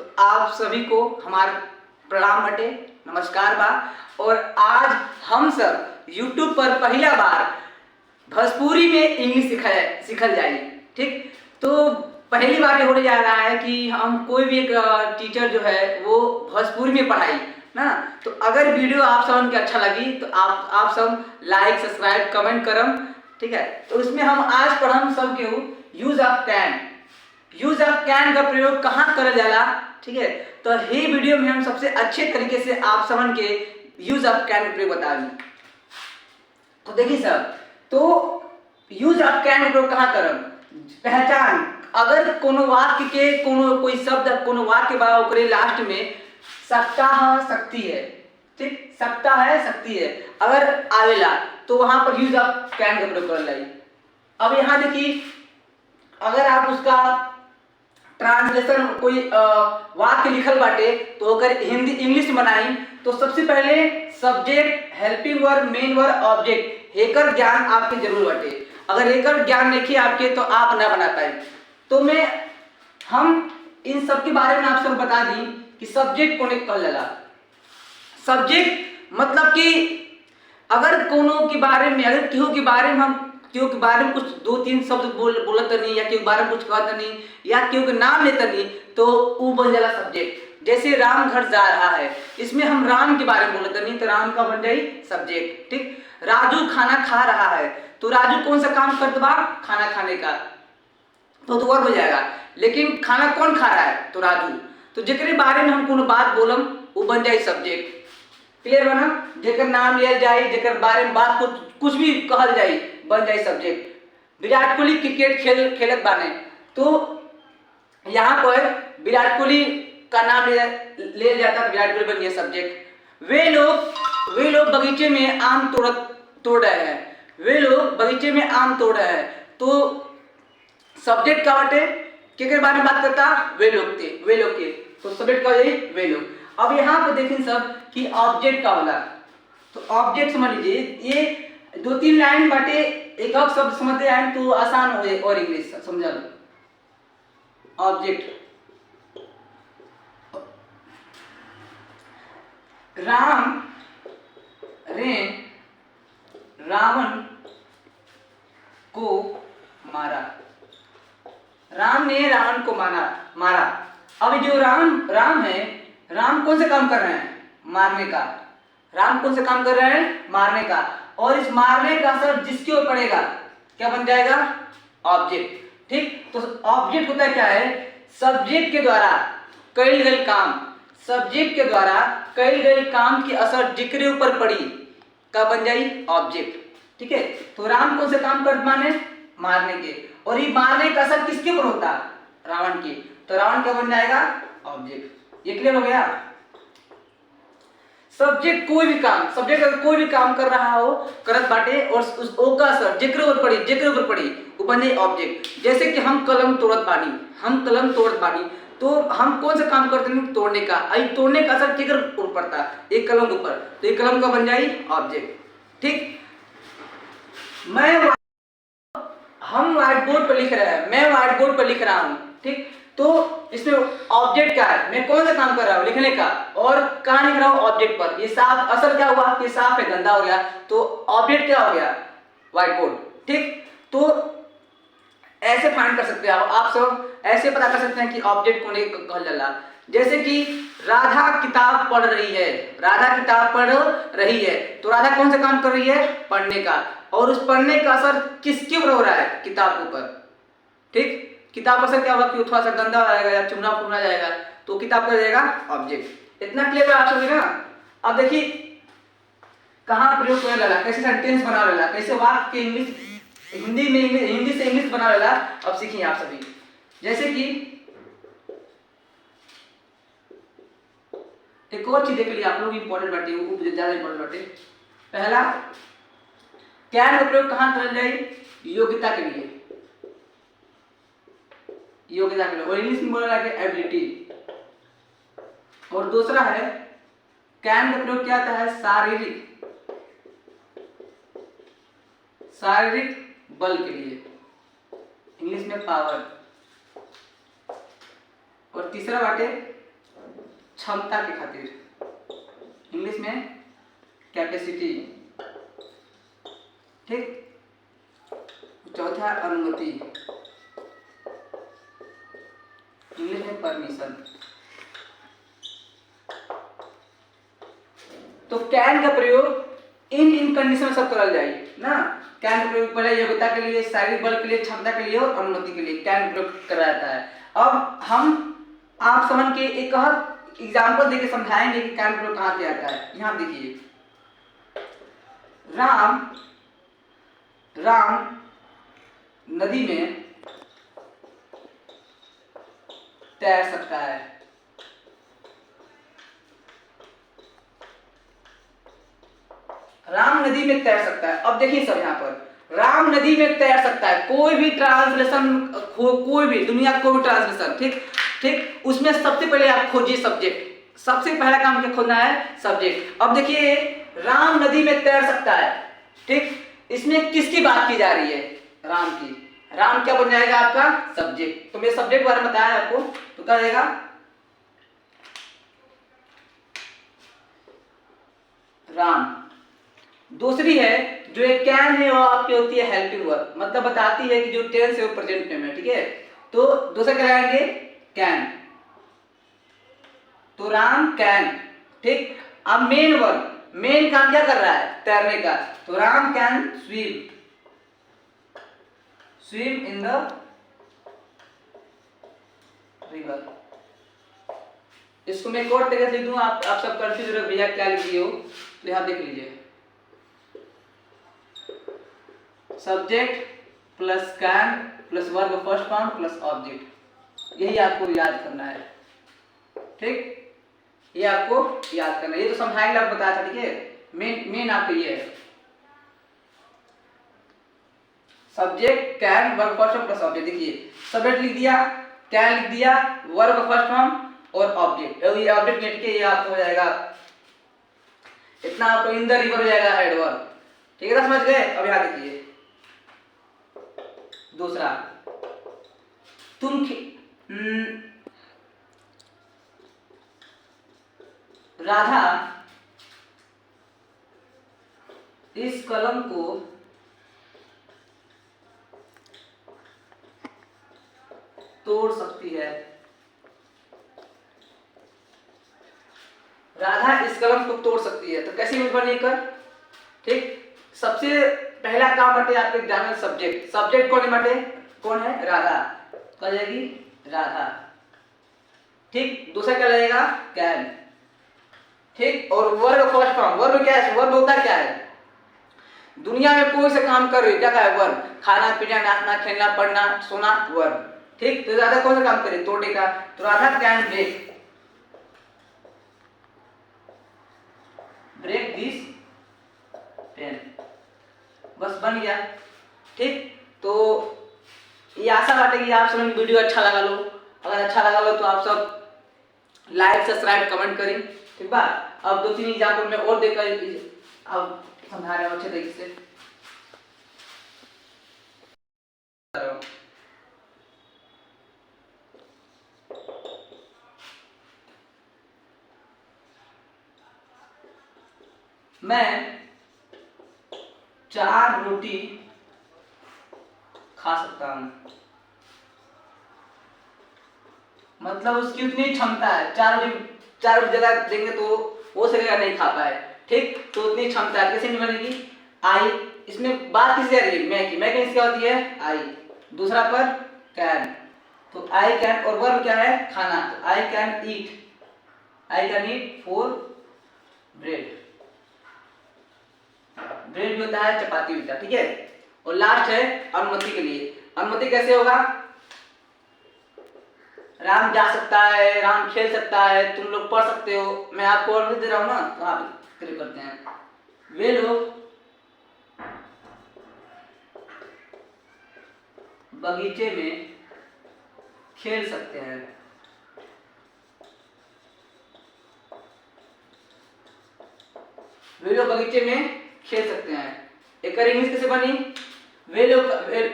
तो आप सभी को हमार प्रणाम बटे, नमस्कार बा। और आज हम सब YouTube पर पहला बार भोजपुरी में इंग्लिश सिखल जाए। ठीक, तो पहली बार ये होने जा रहा है कि हम कोई भी एक टीचर जो है वो भोजपुरी में पढ़ाई ना। तो अगर वीडियो आप सब के अच्छा लगी तो आप सब लाइक सब्सक्राइब कमेंट करम। ठीक है, तो उसमें हम आज पढ़म सब के use of can. Use of can का प्रयोग कहाँ करा जाला। ठीक है, तो ये वीडियो में हम सबसे अच्छे तरीके से आप समझ के यूज ऑफ कैन का प्रयोग बताएंगे। तो देखिए सब, तो यूज ऑफ कैन का प्रयोग कहाँ करम। पहचान, अगर कोनो वाक्य के कोनो कोई शब्द कोनो वाक्य बा ओकरे लास्ट में सकता है शक्ति है। ठीक, सकता है शक्ति है अगर आवेला तो वहां पर यूज ऑफ कैन का प्रयोग कर लाई। अब यहाँ देखिए, अगर आप उसका ट्रांसलेशन कोई वाक्य लिखल बाटे तो अगर हिंदी इंग्लिश में बनाई तो सबसे पहले subject, helping verb, main verb, object hacker ज्ञान आपके जरूर बाटे। अगर हेकर ज्ञान नहीं आपके तो आप ना बना पाए। तो हम इन सब के बारे में आप सब बता दी कि सब्जेक्ट कोने कहल जाला। सब्जेक्ट मतलब कि अगर कोनो के बारे में, अगर केहू के बारे में हम केहू के बारे में कुछ दो तीन शब्द बोलत नहीं, या केहू के बारे में कुछ कहत नहीं, या केहू के नाम लेता नहीं, तो वो बन जाला सब्जेक्ट। जैसे राम घर जा रहा है, इसमें हम राम के बारे में बोलत नहीं तो राम का बन जाई सब्जेक्ट। ठीक, राजू खाना खा रहा है तो राजू कौन सा काम करता बा, खाना खाने का, तो वर्ब हो जाएगा। लेकिन खाना कौन खा रहा है, तो राजू। तो जेकरे बारे में हम कोनो बात बोलम वो बन जाए सब्जेक्ट। क्लियर बना, जेकर नाम लिया जाए, जेकर बारे में बात कुछ भी कहल जाए बन जाए सब्जेक्ट। विराट कोहली क्रिकेट खेलत बाने तो यहाँ पर विराट कोहली का नाम ले जाता है, विराट कोहली बन गया सब्जेक्ट। वे लोग बगीचे में आम तोड़ रहे हैं। वे लोग बगीचे में आम तोड़ रहे हैं तो सब्जेक्ट का बटे के बारे में बात करता, वे लोग के, तो सब्जेक्ट का यही वे लोग। अब यहाँ पे देखें सब कि ऑब्जेक्ट का होला। तो ऑब्जेक्ट समझ लीजिए, ये दो तीन लाइन बाटे, एक और शब्द समझते आए तो आसान हो जाए और इंग्लिश समझा लो। ऑब्जेक्ट, राम ने रावण को मारा। राम ने रावण को मारा। अब जो राम है, राम कौन से काम कर रहे हैं, मारने का। राम कौन से काम कर रहे हैं, मारने का। और इस मारने का असर जिसके ऊपर पड़ेगा क्या बन जाएगा, ऑब्जेक्ट। ठीक, तो ऑब्जेक्ट होता है क्या है, सब्जेक्ट के द्वारा कईल गई काम, सब्जेक्ट के द्वारा कईल गई काम की असर जिक्र ऊपर पड़ी का बन जाए ऑब्जेक्ट। ठीक है, तो राम कौन से काम कर माने, मारने के, और ये मारने का असर किसके ऊपर होता, रावण के, तो रावण का बन जाएगा ऑब्जेक्ट। ये क्लियर हो गया। सब्जेक्ट कोई भी काम, सब्जेक्ट अगर कोई भी काम कर रहा हो, करत बाटे और उस का असर जिक्र ऊपर पड़ी वो बन जाए ऑब्जेक्ट। जैसे कि हम कलम तोड़त बानी, तो हम कौन सा काम करते हैं, तोड़ने का। आई तोड़ने का असर किधर ऊपर पड़ता, एक कलम के ऊपर, तो एक कलम का बन जाए ऑब्जेक्ट। ठीक, हम व्हाइट बोर्ड पर लिख रहे हैं, मैं व्हाइट बोर्ड पर लिख रहा हूं। ठीक, तो इसमें ऑब्जेक्ट क्या है, मैं कौन सा काम कर रहा हूं, लिखने का, और कहां लिख रहा हूं, ऑब्जेक्ट पर। ये साफ, असर क्या हुआ कि साफ है, गंदा हो गया, तो ऑब्जेक्ट क्या हो गया, व्हाइट बोर्ड। ठीक, तो ऐसे फाइंड कर सकते हैं आप सब ऐसे पता कर सकते हैं कि ऑब्जेक्ट कोने कहल जाला। जैसे कि राधा किताब पढ़ रही है, तो राधा कौन सा काम कर रही है, पढ़ने का, और उस पढ़ने का असर किसके ऊपर हो रहा है, किताब के ऊपर। ठीक, किताब का असर क्या होगा कि थोड़ा सा गंदा आएगा या चुना फुना जाएगा, तो किताब का जाएगा ऑब्जेक्ट। इतना क्लियर है आप सभी ना। अब देखिए कहाँ प्रयोग कर लेला, कैसे सेंटेंस बना लेला, कैसे वाक्य के इंग्लिश हिंदी से इंग्लिश बना लेला, अब सीखिए आप सभी। जैसे कि एक और चीज देख लिया आप लोग, इंपॉर्टेंट बाटे, वो ज्यादा इंपॉर्टेंट बाटे। पहला, कैन का प्रयोग कहां करल जाए, योग्यता के लिए, और इंग्लिश में बोला जाए एबिलिटी। और दूसरा है कैन का प्रयोग क्या आता है, शारीरिक बल के लिए, इंग्लिश में पावर। और तीसरा बाटे क्षमता के खातिर, इंग्लिश में कैपेसिटी, ठीक। चौथा अनुमति, इंग्लिश में परमिशन। तो कैन का प्रयोग इन कंडीशन में सब करल जाए ना। कैन का प्रयोग पहले योग्यता के लिए, शारीरिक बल के लिए, क्षमता के लिए और अनुमति के लिए कैन प्रयोग करा जाता है। अब हम आप समझ के एक एग्जाम्पल देके समझाएंगे कि कैन प्रयोग कहाँ से आता है। यहाँ देखिए, राम नदी में तैर सकता है। राम नदी में तैर सकता है। अब देखिए सब यहाँ पर राम नदी में तैर सकता है, कोई भी ट्रांसलेशन, कोई भी दुनिया कोई भी ट्रांसलेशन, ठीक ठीक, उसमें सबसे पहले आप खोजिए सब्जेक्ट। सबसे पहला काम क्या खोजना है? सब्जेक्ट। अब देखिए राम नदी में तैर सकता है, ठीक, इसमें किसकी बात की जा रही है? राम की। राम क्या बन जाएगा आपका? सब्जेक्ट। तो मैं सब्जेक्ट बारे में बताया आपको, तो क्या रहेगा? राम। दूसरी है जो एक कैन है, वो आपकी होती है हेल्पिंग वर्ब, मतलब बताती है कि जो टेंस है वो प्रेजेंट में है, ठीक है। तो दूसरा क्या लगाएंगे? कैन। तो राम कैन, ठीक। अब मेन वर्ब, मेन काम क्या कर रहा है? तैरने का। तो Ram can swim, swim in the river. इसको मैं कोड तरीके से लिख दूं, आप सब कंफ्यूज हो भैया क्या लिख दिए हो, तो यहां देख लीजिए, subject plus can plus verb first form plus object, यही आपको याद करना है, ठीक। ये आपको याद करना है, ये तो समझाएंगे, आप बताया था, ठीक है। मेन आपको ये है, subject can verb first form plus object. देखिए सब्जेक्ट लिख दिया, कैन लिख दिया, वर्ब फर्स्ट फॉर्म और ऑब्जेक्ट, ये ऑब्जेक्ट लिख के ये आपको हो जाएगा, इतना आपको इन द रिवर हो जाएगा एडवर्ब, ठीक है ना, समझ गए। अब यहाँ देखिए दूसरा, तुम राधा इस कलम को तोड़ सकती है। राधा इस कलम को तोड़ सकती है, तो कैसे बनेगा? ठीक, सबसे पहला काम बटे आपके जानना सब्जेक्ट। सब्जेक्ट कौन है बटे? कौन है? राधा। क्या जाएगी? राधा, ठीक। दूसरा क्या लगेगा? कैन, ठीक। और वर्ब फर्स्ट फॉर्म, वर्ब क्या है? वर्ब होता क्या है? दुनिया में कोई सा काम कर रहे हो, क्या है वर्ब? खाना पीना, नाचना, खेलना, पढ़ना, सोना, वर्ब, ठीक। तो राधा कौन सा काम करे? तोड़ने का। तो Radha can break, break this pen, बस बन गया, ठीक। तो ये आशा बात है कि आप सब वीडियो अच्छा लगा लो, अगर अच्छा लगा लो तो आप सब लाइक सब्सक्राइब कमेंट करें, ठीक बा। अब 2-3 एग्जाम्पल में और देकर अब समझा रहे हो अच्छे तरीके से। मैं 4 रोटी खा सकता हूं, मतलब उसकी उतनी क्षमता है, 4 रोटी जगह देंगे तो वो सकेगा नहीं खा पाए, ठीक। तो उतनी क्षमता है, कैसे नहीं बनेगी? आई, इसमें बात किससे आ रही है? मैं की। मैं किसकी होती है? आई। दूसरा पर कैन, तो आई कैन, और वर्ब क्या है? खाना, तो I can eat, I can eat 4 bread, bread भी होता है, चपाती भी होता है, ठीक है। और लास्ट है अनुमति के लिए। अनुमति कैसे होगा? राम जा सकता है, राम खेल सकता है, तुम लोग पढ़ सकते हो, मैं आपको अनुमति दे रहा हूं ना, तो आप क्लिक करते हैं। वे लोग बगीचे में खेल सकते हैं, वे लोग बगीचे में खेल सकते हैं। एक और इंग्लिश कैसे बनी? वे लोग,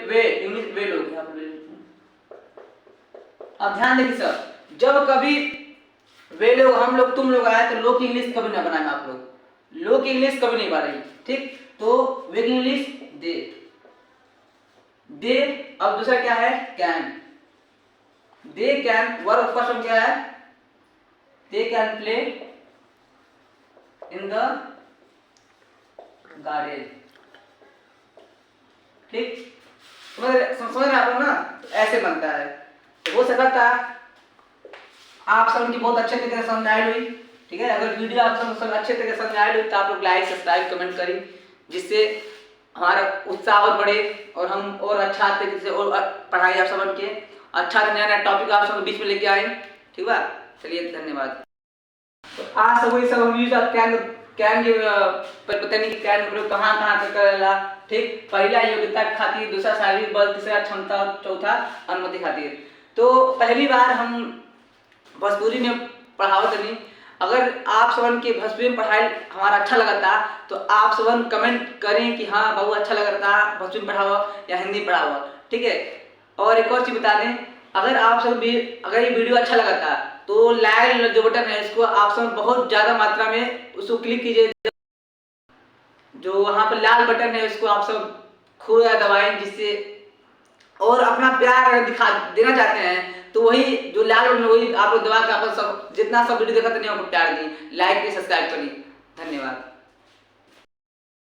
वे इंग्लिश वे लोग, यहाँ पर। अब ध्यान देखिए सर, जब कभी वे लोग, हम लोग, तुम लोग आए तो लो की इंग्लिश कभी ना बनाए आप लोग, लो की इंग्लिश कभी नहीं बन रही, ठीक। तो वे की इंग्लिश दे, दे। अब दूसरा क्या है, can, they can, verb first में क्या है, they can play in the garden, ठीक। समझ रहे आप लोग ना, तो ऐसे बनता है। तो हो सकता है आप सब उनकी बहुत अच्छे तरीके से समझ आई हुई, ठीक है। अगर वीडियो आप सब अच्छे तरीके से समझ आई हुई तो आप लोग लाइक सब्सक्राइब कमेंट करें, जिससे हमारा उत्साह और बढ़े और हम और अच्छा तरीके से और पढ़ाई आप समझ के अच्छा नया नया टॉपिक आप सब बीच में लेके आए, ठीक है। चलिए धन्यवाद। तो आज सब वही सब हम यूज ऑफ कैन, कैन के पता नहीं कि कैन प्रयोग कहाँ कहाँ तक करेला, ठीक। पहला योग्यता खातिर, दूसरा शारीरिक बल, तीसरा क्षमता, चौथा अनुमति खातिर। तो पहली बार हम भोजपुरी में पढ़ावत नहीं। अगर आप सबन के भोजपुरी में पढ़ाई हमारा अच्छा लगा था तो आप सबन कमेंट करें कि हाँ बहुत अच्छा लगा था, भोजपुरी में पढ़ावा या हिंदी में पढ़ावा, ठीक है। और एक और चीज़ बता दें, अगर आप सब भी, अगर ये वीडियो अच्छा लगा था तो लाइक जो बटन है इसको आप सब बहुत ज़्यादा मात्रा में उसको क्लिक कीजिए, जो वहाँ पर लाल बटन है उसको आप सब खूब दबाएं, जिससे और अपना प्यार दिखा देना चाहते हैं तो वही जो लाल बटन वही आप लोग दबा के आप सब जितना सब वीडियो देखते नहीं प्यार दी, लाइक सब्सक्राइब करिए। धन्यवाद।